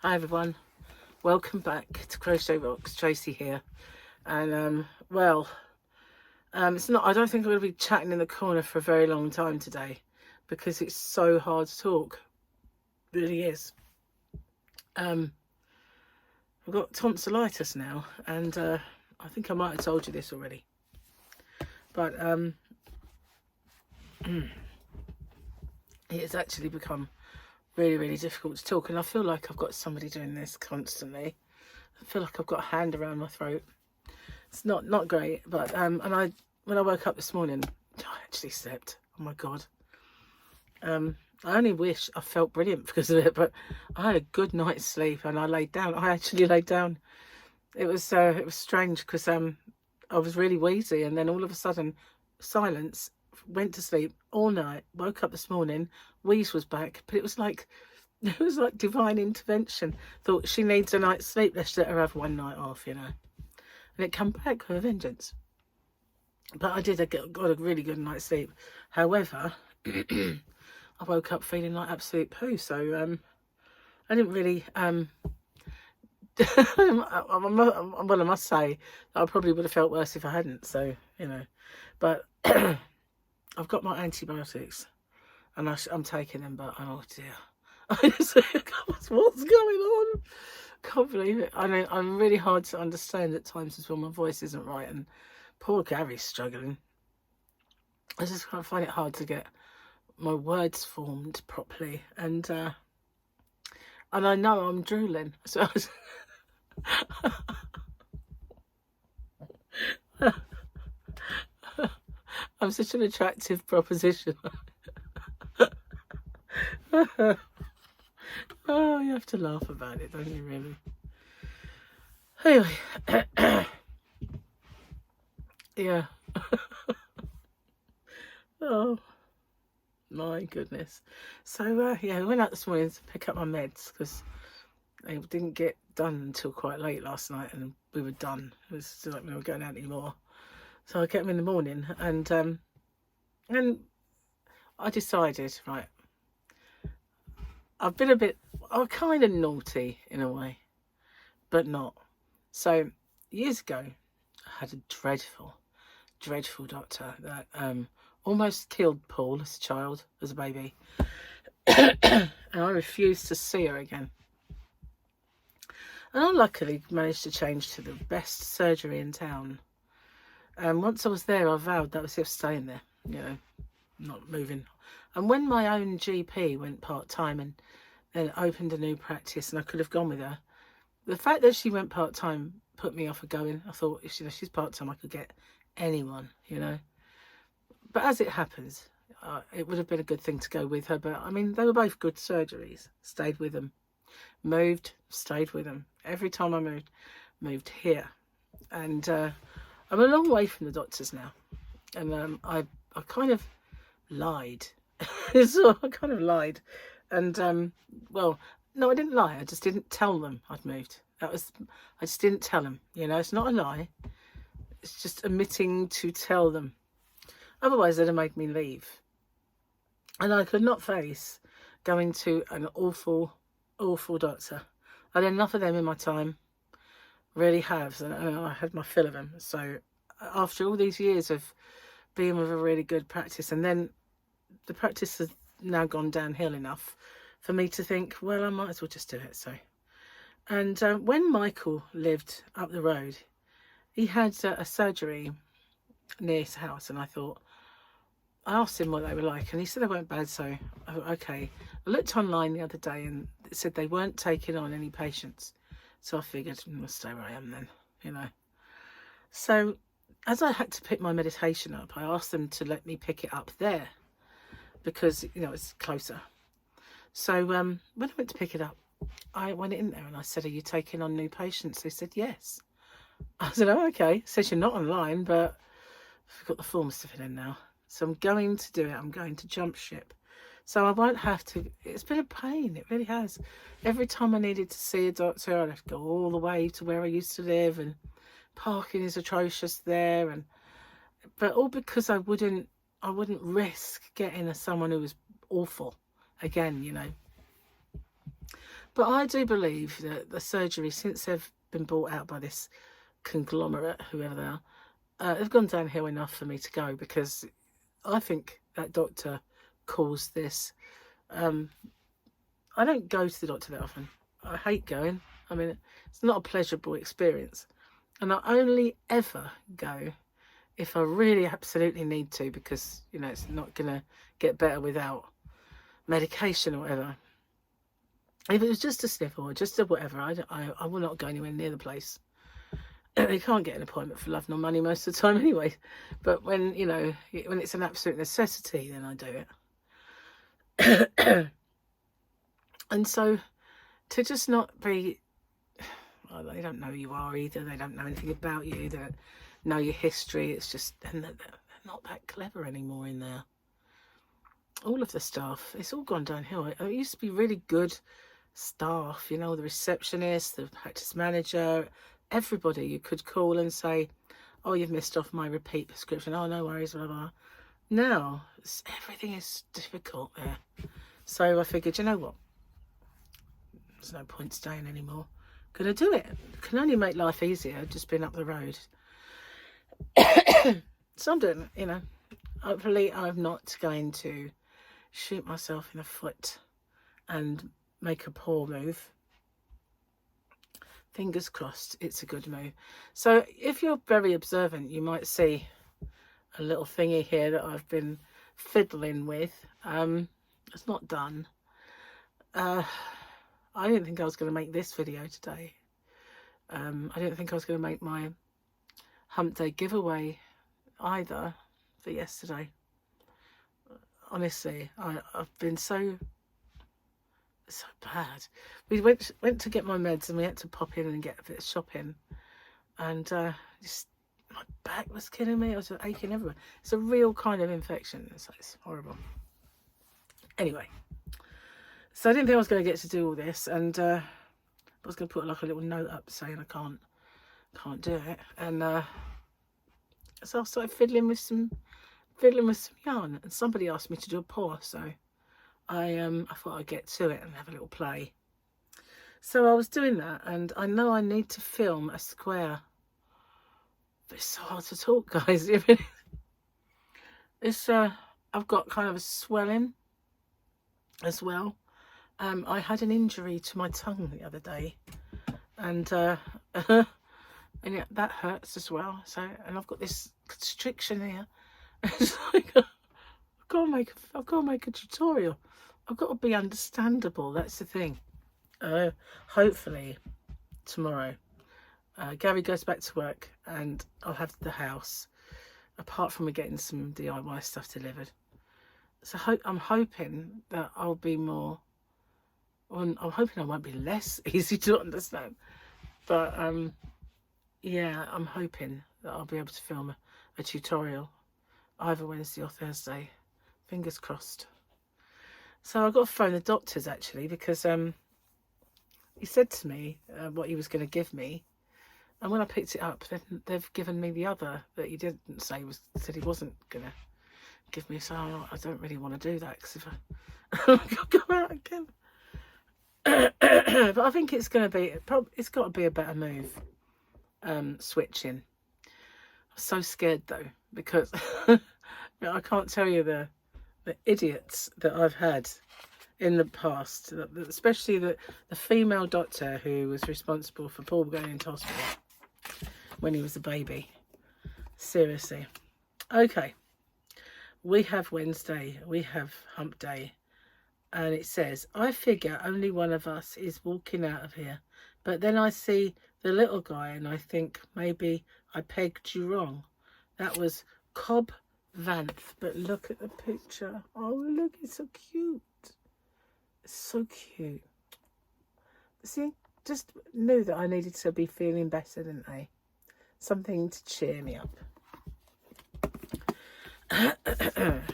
Hi everyone, welcome back to Crochet Rocks. Tracy here, and it's not. I don't think I'm going to be chatting in the corner for a very long time today because it's so hard to talk. It really is. I've got tonsillitis now, and I think I might have told you this already, but it's actually become really difficult to talk, and I feel like I've got somebody doing this constantly. I feel like I've got a hand around my throat. It's not great, but when I woke up this morning, I actually slept. Oh my god. I only wish I felt brilliant because of it, but I had a good night's sleep and I laid down. I actually laid down. It was strange because I was really wheezy, and then all of a sudden silence. Went to sleep all night. Woke up this morning, wheeze was back, but it was like divine intervention. Thought she needs a night's sleep. Let's let her have one night off, and it come back with a vengeance. But I got a really good night's sleep. However, I woke up feeling like absolute poo. So I didn't really I must say that I probably would have felt worse if I hadn't. So but I've got my antibiotics, and I'm taking them. But oh dear, what's going on? Can't believe it. I mean, I'm really hard to understand at times as well. My voice isn't right, and poor Gary's struggling. I just can't find it hard to get my words formed properly, and I know I'm drooling. So I'm such an attractive proposition. Oh, you have to laugh about it, don't you, really? Anyway, yeah. Oh, my goodness. So, I went out this morning to pick up my meds because they didn't get done until quite late last night, and we were done. It was still like we were going out anymore. So I get them in the morning, and I decided, right, I'm kind of naughty in a way, but not. So years ago, I had a dreadful doctor that almost killed Paul as a child, as a baby, and I refused to see her again. And I luckily managed to change to the best surgery in town. And once I was there, I vowed that was it, staying there, not moving. And when my own GP went part-time and then opened a new practice, and I could have gone with her, the fact that she went part-time put me off of going. I thought, if she's part-time, I could get anyone, But as it happens, it would have been a good thing to go with her. But, I mean, they were both good surgeries. Stayed with them. Moved, stayed with them. Every time I moved here. And I'm a long way from the doctors now. And I kind of lied. So I kind of lied. And, no, I didn't lie. I just didn't tell them I'd moved. I just didn't tell them. It's not a lie. It's just omitting to tell them. Otherwise, they'd have made me leave. And I could not face going to an awful doctor. I had enough of them in my time. Really have. And I had my fill of them. So after all these years of being with a really good practice, and then the practice has now gone downhill enough for me to think, well, I might as well just do it. So, and when Michael lived up the road, he had a surgery near his house, and I asked him what they were like, and he said they weren't bad. So, okay. I looked online the other day, and it said they weren't taking on any patients. So I figured, I'll stay where I am then, So as I had to pick my meditation up, I asked them to let me pick it up there because, it's closer. So when I went to pick it up, I went in there and I said, are you taking on new patients? They said, yes. I said, oh, okay. It says you're not online, but I've got the forms to fill in now. So I'm going to do it. I'm going to jump ship. So I won't have to. It's been a pain. It really has. Every time I needed to see a doctor, I'd have to go all the way to where I used to live, and parking is atrocious there. But all because I wouldn't risk getting someone who was awful again, But I do believe that the surgery, since they've been bought out by this conglomerate, whoever they are, they've gone downhill enough for me to go, because I think that doctor caused this. I don't go to the doctor that often. I hate going. I mean, it's not a pleasurable experience. And I only ever go if I really absolutely need to, because, you know, it's not going to get better without medication or whatever. If it was just a sniffle or just a whatever, I will not go anywhere near the place. You can't get an appointment for love nor money most of the time anyway. But when, you know, when it's an absolute necessity, then I do it. And so to just not be, well, they don't know who you are either. They don't know anything about you. They don't know your history. It's just, and they're not that clever anymore in there. All of the staff, it's all gone downhill. It used to be really good staff, you know, the receptionist, the practice manager, everybody you could call and say, oh, you've missed off my repeat prescription. Oh, no worries, blah, blah. Now, everything is difficult there. So I figured, you know what? There's no point staying anymore. Gonna do it. Can only make life easier, just being up the road. So I'm doing it, you know. Hopefully I'm not going to shoot myself in the foot and make a poor move. Fingers crossed it's a good move. So if you're very observant, you might see a little thingy here that I've been fiddling with. It's not done. I didn't think I was going to make this video today. I didn't think I was going to make my hump day giveaway either for yesterday. Honestly, I've been so bad. We went to get my meds and we had to pop in and get a bit of shopping, and just my back was killing me. I was aching everywhere. It's a real kind of infection. It's horrible. Anyway, so I didn't think I was going to get to do all this, and I was going to put like a little note up saying I can't do it, and so I started fiddling with some yarn, and somebody asked me to do a paw, so I thought I'd get to it and have a little play. So I was doing that, and I know I need to film a square. But it's so hard to talk, guys. It's I've got kind of a swelling as well. I had an injury to my tongue the other day, and and yeah, that hurts as well. So, and I've got this constriction here. It's like I've got to make a tutorial. I've got to be understandable. That's the thing. Hopefully tomorrow, Gary goes back to work, and I'll have the house. Apart from me getting some DIY stuff delivered, so I'm hoping that I'll be more. I'm hoping I won't be less easy to understand, but yeah, I'm hoping that I'll be able to film a tutorial either Wednesday or Thursday. Fingers crossed. So I've got to phone the doctors actually, because he said to me what he was going to give me, and when I picked it up, they've given me the other that he didn't say, said he wasn't going to give me. So I don't really want to do that, because if I go out again. But I think it's going to be, it's got to be a better move, switching. I'm so scared though, because I can't tell you the idiots that I've had in the past, especially the female doctor who was responsible for Paul going into hospital when he was a baby. Seriously. Okay, we have Wednesday, we have hump day, and it says, I figure only one of us is walking out of here, but then I see the little guy and I think maybe I pegged you wrong. That was Cobb Vanth, but look at the picture. Oh, look, it's so cute. It's so cute. See, just knew that I needed to be feeling better, didn't I? Something to cheer me up.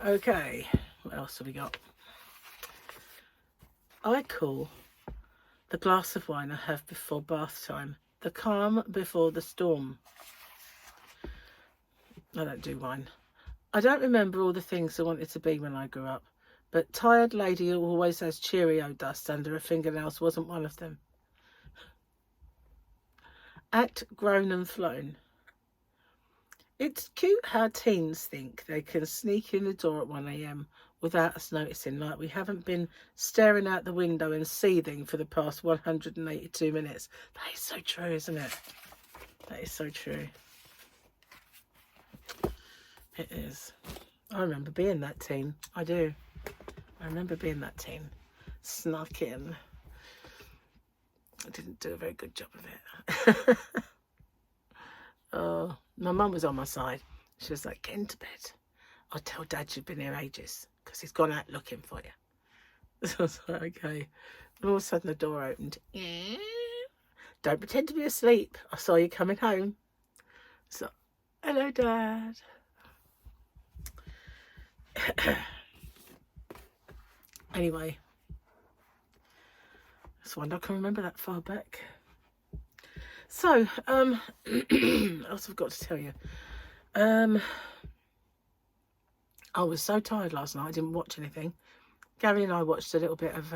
Okay, what else have we got? I call the glass of wine I have before bath time the calm before the storm. I don't do wine. I don't remember all the things I wanted to be when I grew up, But tired lady who always has Cheerio dust under her fingernails wasn't one of them. At Grown and Flown. It's cute how teens think they can sneak in the door at 1 a.m. without us noticing, like we haven't been staring out the window and seething for the past 182 minutes. That is so true, isn't it? That is so true. It is. I remember being that teen. I do. I remember being that teen. Snuck in. I didn't do a very good job of it. Oh, my mum was on my side. She was like, get into bed. I'll tell Dad you've been here ages because he's gone out looking for you. So I was like, okay. And all of a sudden the door opened. Don't pretend to be asleep. I saw you coming home. So, hello, Dad. Anyway. That's why I can remember that far back. So, what else have I got to tell you? I was so tired last night, I didn't watch anything. Gary and I watched a little bit of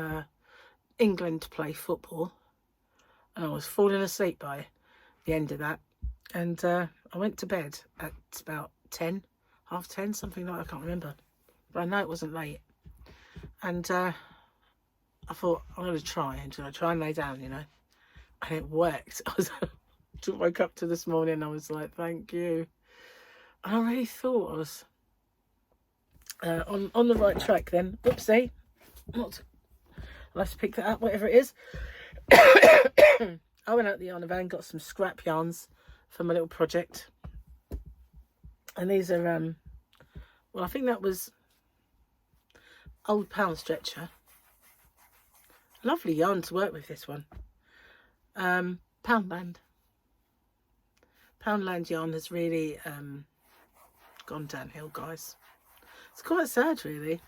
England play football, and I was falling asleep by the end of that. And I went to bed at about 10, half 10, something like that, I can't remember. But I know it wasn't late. And I thought, I'm going to try and lay down, you know. And it worked. I woke up to this morning and I was like, thank you. And I really thought I was on the right track then. Oopsie. I'll have to pick that up, whatever it is. I went out the yarn van, got some scrap yarns for my little project. And these are, well, I think that was old pound stretcher. Lovely yarn to work with, this one. Poundland yarn has really gone downhill, guys. It's quite sad, really,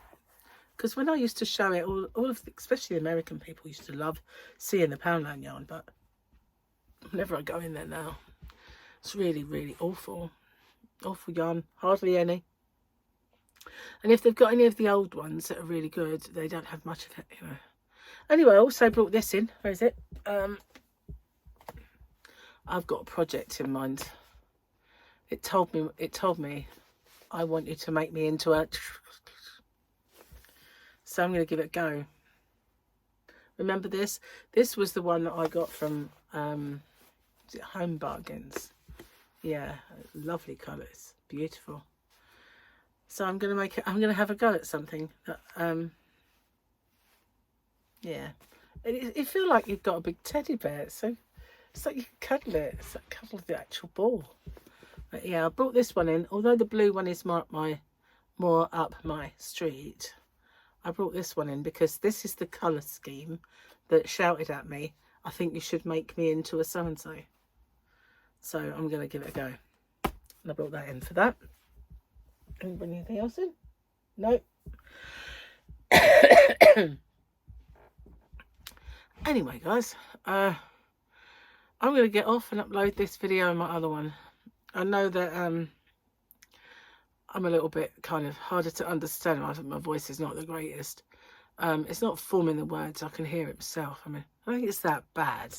because when I used to show it, all of especially the American people used to love seeing the Poundland yarn, but whenever I go in there now, it's really, really awful yarn, hardly any. And if they've got any of the old ones that are really good, they don't have much of it, you know. Anyway, I also brought this in. Where is it? I've got a project in mind. It told me I want you to make me into a, so I'm going to give it a go. Remember this? This was the one that I got from is it Home Bargains? Yeah, lovely colours, beautiful. So I'm going to make it. I'm going to have a go at something that yeah. It feel like you've got a big teddy bear. So it's like you can cuddle it. It's like cuddle the actual ball. But yeah, I brought this one in. Although the blue one is more up my street, I brought this one in because this is the colour scheme that shouted at me, I think you should make me into a so-and-so. So I'm going to give it a go. And I brought that in for that. Anybody anything else in? No. Anyway, guys, I'm going to get off and upload this video and my other one. I know that I'm a little bit kind of harder to understand. My voice is not the greatest. It's not forming the words. I can hear it myself. I mean, I don't think it's that bad.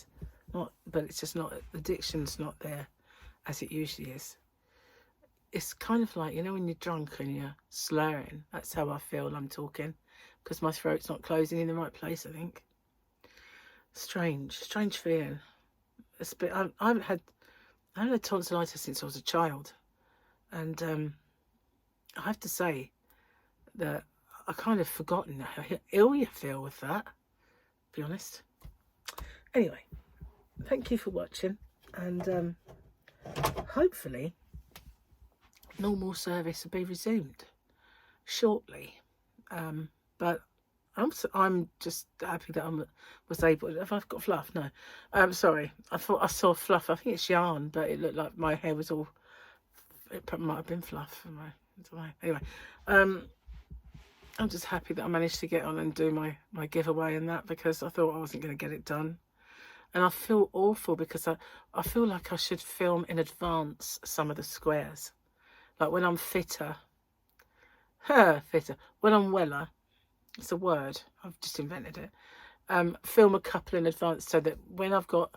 But it's just not, the diction's not there as it usually is. It's kind of like, you know, when you're drunk and you're slurring. That's how I feel I'm talking. Because my throat's not closing in the right place, I think. Strange feeling. It's a bit, I haven't had tonsillitis since I was a child, and I have to say that I kind of forgotten how ill you feel with that, to be honest. Anyway, thank you for watching, and hopefully normal service will be resumed shortly, but I'm just happy that I was able. Have I got fluff? No. Sorry. I thought I saw fluff. I think it's yarn, but it looked like my hair was all. It might have been fluff. I don't know. Anyway, I'm just happy that I managed to get on and do my giveaway and that, because I thought I wasn't going to get it done, and I feel awful because I feel like I should film in advance some of the squares, like when I'm fitter. When I'm weller. It's a word. I've just invented it. Film a couple in advance so that when I've got,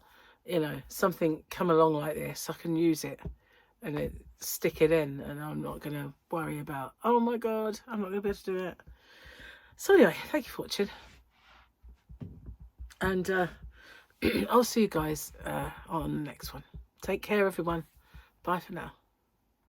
you know, something come along like this, I can use it and stick it in, and I'm not going to worry about, oh my God, I'm not going to be able to do it. So anyway, thank you for watching. And I'll see you guys on the next one. Take care, everyone. Bye for now.